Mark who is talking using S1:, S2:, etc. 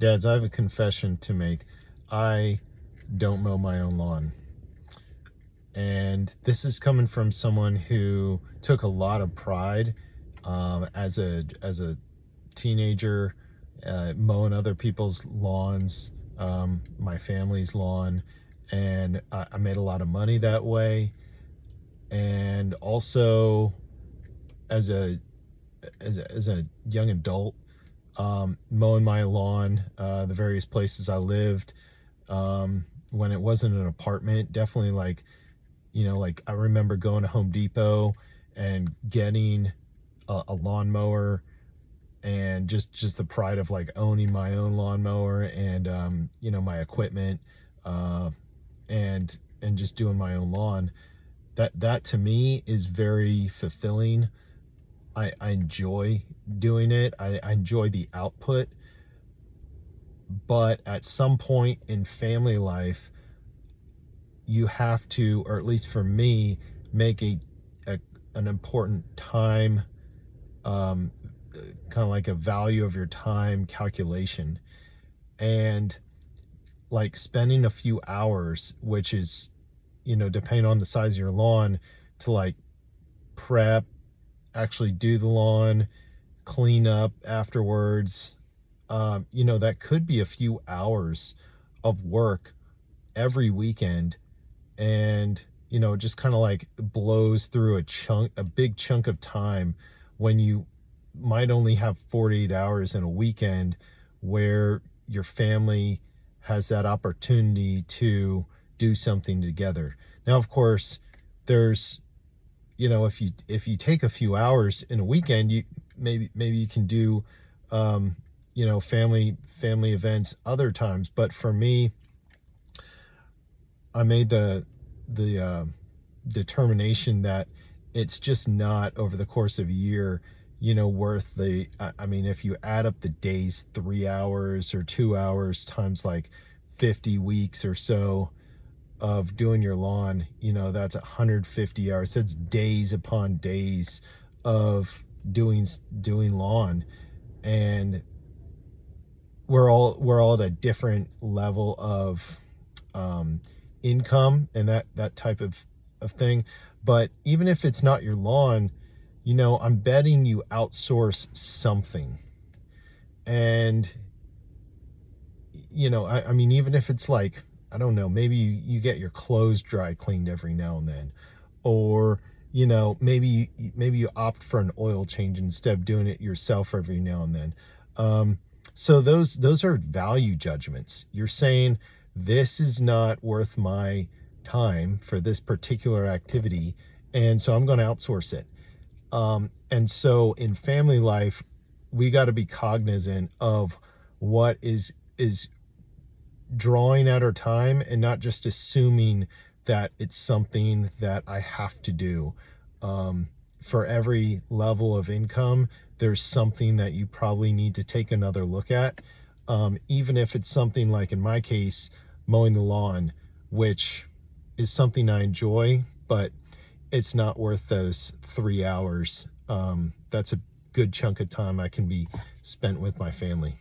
S1: Dads, I have a confession to make. I don't mow my own lawn. And this is coming from someone who took a lot of pride as a teenager, mowing other people's lawns, my family's lawn, and I made a lot of money that way. And also, as a young adult, mowing my lawn, the various places I lived, when it wasn't an apartment, definitely like I remember going to Home Depot and getting a lawnmower, and just the pride of like owning my own lawnmower and my equipment, and just doing my own lawn. That to me is very fulfilling. I enjoy doing it. I enjoy the output. But at some point in family life, you have to, or at least for me, make an important time, kind of like a value of your time calculation. And like spending a few hours, which is, depending on the size of your lawn, to like prep, actually do the lawn, clean up afterwards. That could be a few hours of work every weekend. And, just kind of like blows through a big chunk of time when you might only have 48 hours in a weekend where your family has that opportunity to do something together. Now, of course, there's, if you take a few hours in a weekend, you maybe you can do, family events other times. But for me, I made the determination that it's just not, over the course of a year, worth I mean, if you add up the days, 3 hours or 2 hours times like 50 weeks or so of doing your lawn, that's 150 hours. That's days upon days of doing lawn. And we're all at a different level of income and that type of thing. But even if it's not your lawn, I'm betting you outsource something. And I mean, even if it's like, I don't know, maybe you get your clothes dry cleaned every now and then, or maybe you opt for an oil change instead of doing it yourself every now and then. So those are value judgments. You're saying, this is not worth my time for this particular activity, and so I'm going to outsource it. And so in family life, we got to be cognizant of what is drawing at our time, and not just assuming that it's something that I have to do. For every level of income, there's something that you probably need to take another look at. Even if it's something like, in my case, mowing the lawn, which is something I enjoy, but it's not worth those 3 hours. That's a good chunk of time I can be spent with my family.